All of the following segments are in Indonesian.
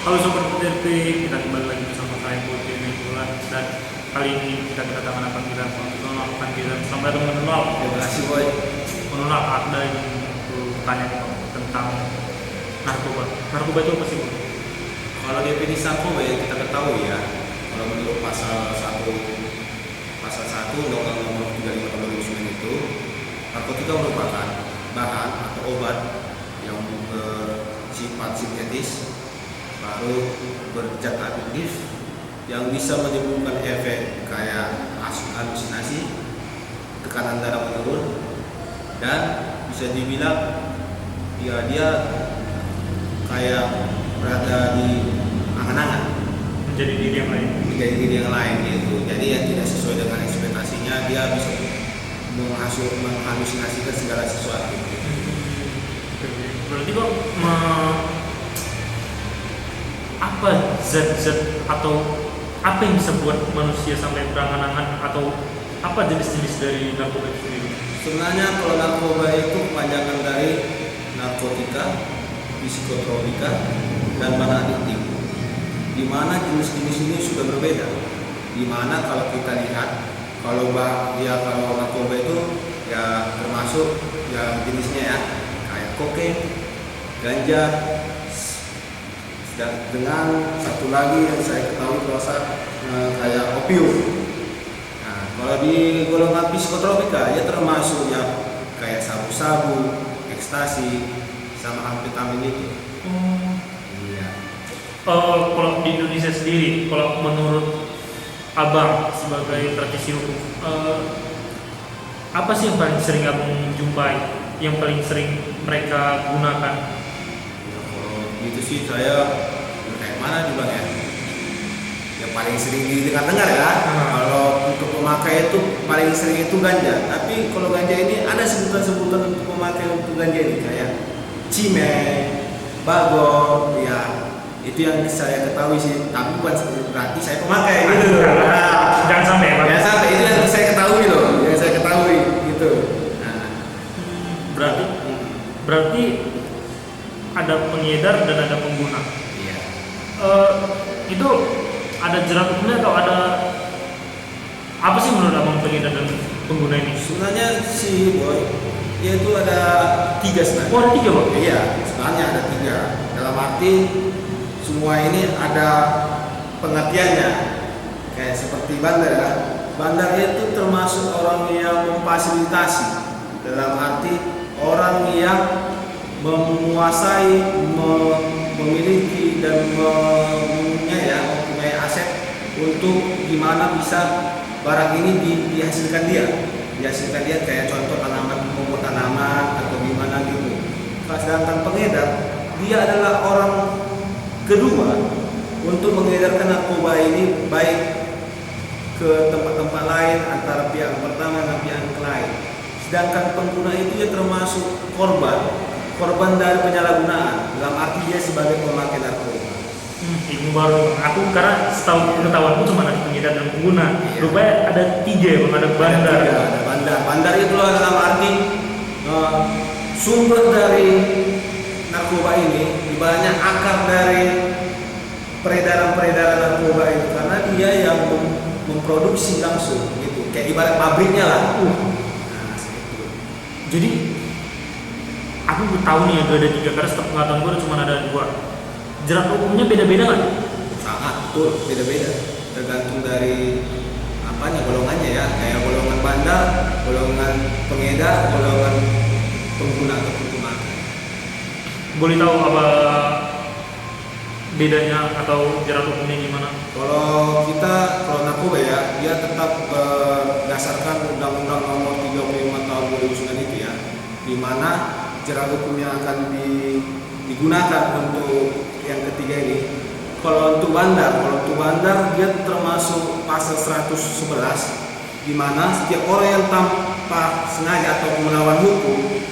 Halo Sobat PTRP, kita kembali lagi bersama saya Putri Bulan dan kali ini kita kedatangan panggilan selamat datang mengenal. Terima kasih boy. Mengenal ada yang tanya tentang narkoba. Narkoba itu apa sih, Bang? Kalau definisi narkoba yang kita ketahui ya, kalau menurut pasal 1 Undang-Undang Nomor 35 Tahun 2009 itu, narkotika merupakan bahan atau obat yang bersifat sintetis, baru berzat adiktif yang bisa menimbulkan efek kayak halusinasi, tekanan darah menurun, dan bisa dibilang ya dia kayak berada di angan-angan Menjadi diri yang lain. menjadi diri yang lain gitu. Jadi yang tidak sesuai dengan ekspektasinya dia bisa menghalusinasikan segala sesuatu. Berarti kok apa zat-zat atau apa yang bisa buat manusia sampai berangan-angan atau apa jenis-jenis dari narkoba itu sendiri? Sebenarnya kalau narkoba itu kepanjangan dari narkotika, psikotropika, dan bahan adiktif. Di mana jenis-jenis ini sudah berbeda. Di mana kalau kita lihat kalau narkoba itu ya termasuk ya jenisnya ya kayak kokain, ganja, dan dengan satu lagi yang saya ketahui kayak opium. Nah, kalau di golongan psikotropika ya termasuk ya kayak sabu-sabu, ekstasi, sama amfetamin itu. Iya. Kalau di Indonesia sendiri, kalau menurut Abang sebagai praktisi hukum, apa sih yang paling sering Abang jumpai, yang paling sering mereka gunakan? Ya, kalau gitu sih saya kayak mana juga ya. Yang paling sering didengar ya. Kalau untuk pemakai itu paling sering itu ganja. Tapi kalau ganja ini ada sebutan-sebutan untuk pemakai untuk ganja ini kayak cimeng, bagong, ya itu yang saya ketahui sih. Tapi bukan berarti saya pemakai gitu. Nah, Jangan sampai ya, Bang. ya sampai itu yang saya ketahui loh, yang saya ketahui gitu. Nah, Berarti ada pengedar dan ada pengguna. iya. Itu ada jerat hukumnya atau ada apa sih menurut Abang pengedar dan pengguna ini? Sebenarnya si boy dia itu ada 3 sebenarnya. Oh, ada 3, Bang? Iya, sebenarnya ada 3. Dalam arti semua ini ada pengertiannya. Kayak seperti bandar ya. Bandar itu termasuk orang yang memfasilitasi. Dalam arti orang yang menguasai, memiliki dan mempunyai aset untuk gimana bisa barang ini dihasilkan dia kayak contoh pupuk tanaman atau gimana gitu. Sedangkan pengedar dia adalah orang kedua untuk mengedarkan narkoba ini baik ke tempat-tempat lain antara pihak pertama dan pihak lain. Sedangkan pengguna itu ya termasuk korban dari penyalahgunaan dalam arti dia sebagai pemakai narkoba. Ilmu baru. Aku karena setahu pengetahuanku cuma ada pengedar dan pengguna. Iya. Rupanya ada 3, Bang. Ada bandar. Ada bandar. Bandar itu dalam arti sumber dari narkoba ini, ibaratnya akar dari peredaran narkoba itu karena dia yang memproduksi langsung gitu. Kayak ibarat pabriknya lah. Nah, gitu. Jadi aku tahu nih ada 3 karena setiap pengetahuan gue cuma ada 2. Jerat hukumnya beda-beda nggak? Sangat betul, beda-beda. Tergantung dari apanya golongannya ya. Kayak golongan bandar, golongan pengedar, golongan pengguna atau pemakai. Boleh tahu apa bedanya atau jerat hukumnya gimana? Kalau narkoba ya, dia tetap berdasarkan Undang-Undang Nomor 35 Tahun 2009 itu ya, di mana jerat hukum yang akan digunakan untuk yang ketiga ini. Kalau untuk bandar dia termasuk pasal 111, di mana setiap orang yang tanpa sengaja atau melawan hukum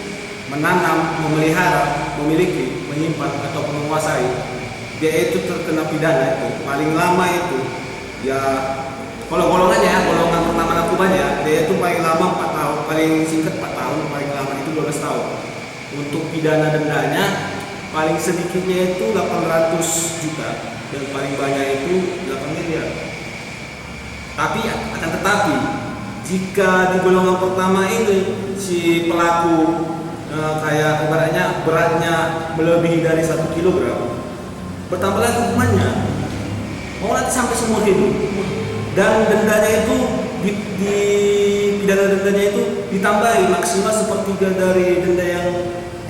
menanam, memelihara, memiliki, menyimpan atau menguasai, dia itu terkena pidana itu paling lama itu ya kalau golongan pertama narkobanya dia itu paling lama 4 tahun, paling singkat 4 tahun, paling lama itu 12 tahun. Untuk pidana dendanya paling sedikitnya itu 800 juta dan paling banyak itu 8 miliar. Tapi akan tetapi jika di golongan pertama ini si pelaku kayak ibaratnya beratnya melebihi dari 1 kilogram, bertambah lagi hukumannya. Mau nanti sampai seumur hidup. Dan dendanya itu di pidana dendanya itu ditambahi maksimal sepertiga dari denda yang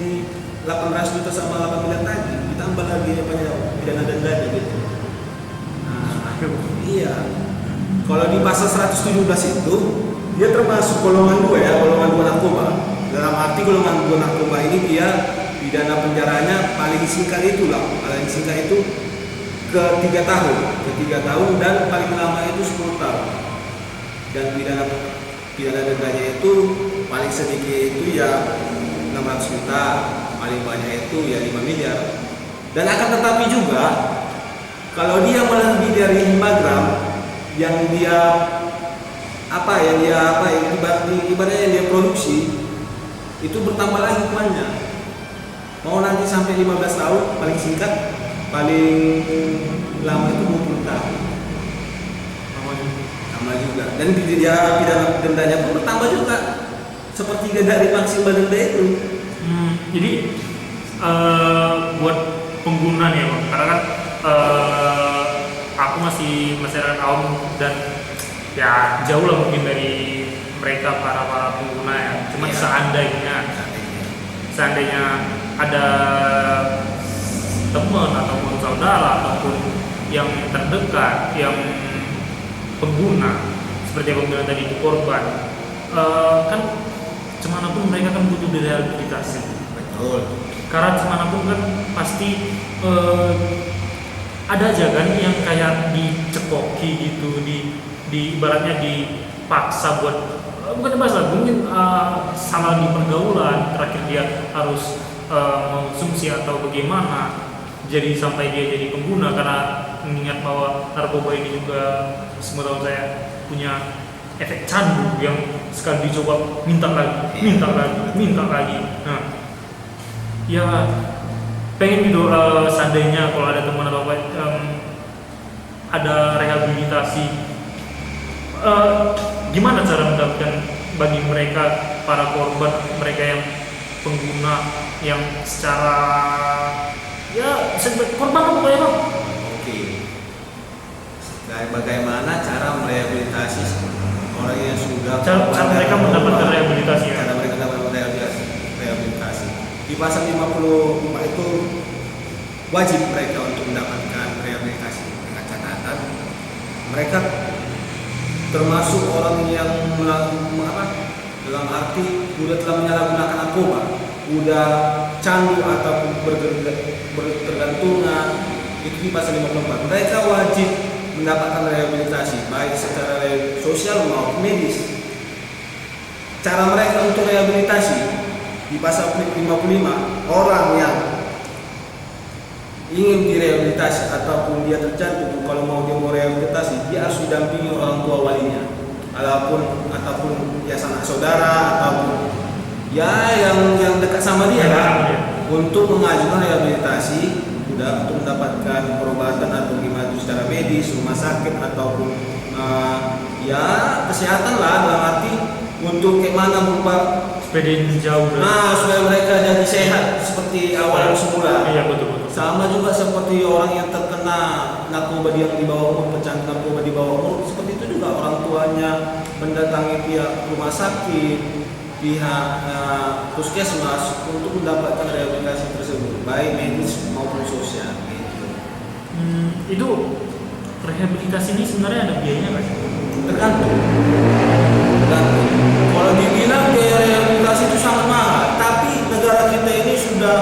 di 800 juta sama 8 miliar tadi, ditambah lagi pidana dendanya gitu. Nah, iya. Kalau di pasal 117 itu dia termasuk golongan 2 ya, golongan 2 narkoba. Dalam arti golongan 2 narkoba ini dia pidana penjaranya paling singkat itu ke 3 tahun, dan paling lama itu 10 tahun. Dan pidana dendanya itu paling sedikit itu ya 600 juta, paling banyak itu ya 5 miliar. Dan akan tetapi juga kalau dia melebihi dari 5 gram yang dia ibaratnya yang dia produksi itu bertambah lagi hukumannya. Mau nanti sampai 15 tahun paling singkat, paling lama itu 20 tahun. Lama juga. Dan dia pidana dendanya pun bertambah juga sepertiga dari maksimal denda itu. Jadi buat pengguna nih Bang, karena kan aku masih masyarakat awam dan ya jauh lah mungkin dari mereka para pengguna ya. Cuma seandainya ada teman ataupun saudara ataupun yang terdekat yang pengguna seperti yang aku bilang tadi, korban, kan semanapun mereka kan butuh direhabilitasi. Betul. Karena semanapun kan pasti ada aja kan yang kayak dicekoki gitu, di ibaratnya dipaksa buat bukan dipaksa, mungkin salah di pergaulan, terakhir dia harus mengonsumsi atau bagaimana, jadi sampai dia jadi pengguna. Karena mengingat bahwa narkoba ini juga semua tahu saya punya efek candu yang sekali dicoba minta lagi. Nah, ya pengen gitu seandainya kalau ada teman atau apa ada rehabilitasi, gimana cara mendapatkan bagi mereka para korban, mereka yang pengguna yang secara ya korban apa ya Bang? Oke. Bagaimana cara merehabilitasi orang yang sudah cara mereka mendapatkan rehabilitasi ya? Cara mereka mendapatkan rehabilitasi. Di pasal 54 itu wajib mereka untuk mendapatkan rehabilitasi dengan catatan mereka termasuk orang yang dalam arti sudah telah menyalahgunakan narkoba, sudah candu ataupun bertergantungan, itu di pasal 54. Mereka wajib mendapatkan rehabilitasi baik secara sosial maupun medis. Cara mereka untuk rehabilitasi di pasal 55, orang yang ingin direhabilitasi ataupun dia tercantum, kalau mau dia mau rehabilitasi, dia harus didampingi orang tua walinya, ataupun ya sanak saudara ataupun ya yang dekat sama dia untuk mengajukan rehabilitasi, untuk mendapatkan perobatan atau gimana secara medis, rumah sakit ataupun ya kesehatan lah, dalam arti untuk gimana berupa sepeda jauh. Nah, supaya mereka jadi sehat seperti awal semula. Iya betul. Sama juga seperti orang yang terkena narkoba yang di bawah umur, pecandu narkoba di bawah umur, seperti itu juga orang tuanya mendatangi pihak rumah sakit, pihak puskesmas untuk mendapatkan rehabilitasi tersebut, baik medis maupun sosial. Gitu. Itu rehabilitasi ini sebenarnya ada biayanya nggak sih? Tergantung. Kalau dibilang biaya rehabilitasi itu sangat mahal, tapi negara kita ini sudah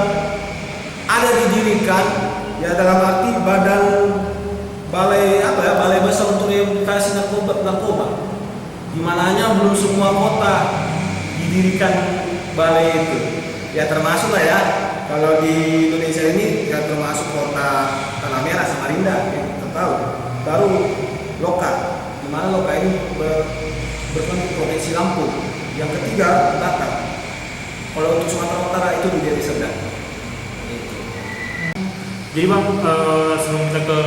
ada didirikan ya, dalam arti balai besar untuk rehabilitasi narkoba. Di mananya belum semua kota didirikan balai itu. Ya termasuk lah ya. Kalau di Indonesia ini ya termasuk kota Tanah Merah, Samarinda, kita tahu. Baru Loka, di mana Loka ini berbentuk provinsi Lampung. Yang ketiga Batam. Kalau untuk Sumatera Utara itu di Deli Serdang. Jadi bang, sebelum kita ke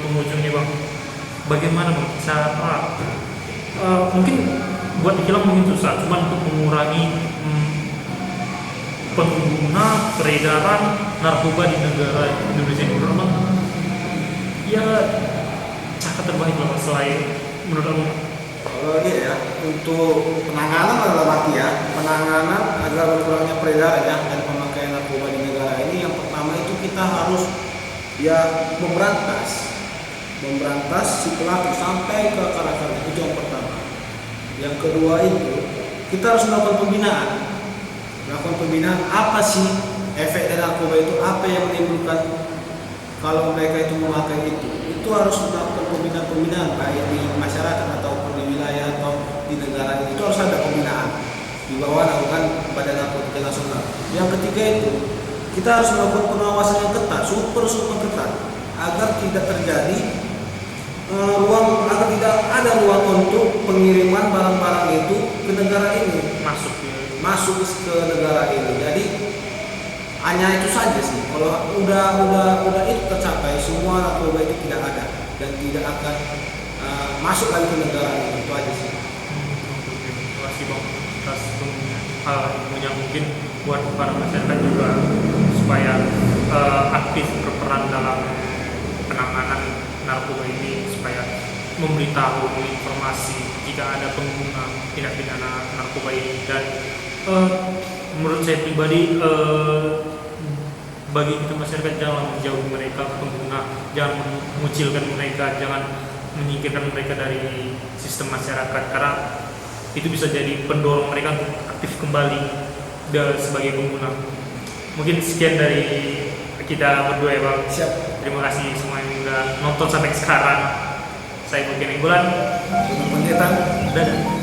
penghujung nih bang, bagaimana bang cara mungkin buat dihilang mungkin susah, cuman untuk mengurangi pengguna peredaran narkoba di negara Indonesia ini menurut bang, ya cara terbaik lah Bang, selain menurut abang. Kalau ini ya, untuk penanganan adalah mati ya. Penanganan agar berkurangnya peredaran ya dan pemakaian narkoba di negara ini, yang pertama itu kita harus ya memberantas si pelaku sampai ke akar-akarnya, itu yang pertama. Yang kedua itu kita harus melakukan pembinaan apa sih efek dari narkoba itu, apa yang menimbulkan kalau mereka itu memakai itu harus melakukan pembinaan baik di masyarakat ataupun di wilayah atau di negara ini. Itu harus ada pembinaan di bawah naungan Badan Narkotika Nasional. Yang ketiga itu kita harus melakukan pengawasan yang ketat, super ketat, agar tidak terjadi agar tidak ada ruang untuk pengiriman barang-barang itu ke negara ini, masuk ke negara ini. Jadi hanya itu saja sih. Kalau udah itu tercapai, semua narkoba itu tidak ada dan tidak akan masuk lagi ke negara ini. Itu aja sih. Terima kasih bang atas yang mungkin buat para masyarakat juga supaya aktif berperan dalam penanganan narkoba ini, supaya memberitahu informasi jika ada pengguna tindak pidana narkoba ini. Dan menurut saya pribadi, bagi kita masyarakat jangan menjauhi mereka pengguna, jangan mengucilkan mereka, jangan menyingkirkan mereka dari sistem masyarakat, karena itu bisa jadi pendorong mereka untuk aktif kembali sebagai pengguna. Mungkin sekian dari kita berdua ya bang. Siap. Terima kasih semua yang udah nonton sampai sekarang. Saya Mungkin Bulan. Pendeta. Dadah.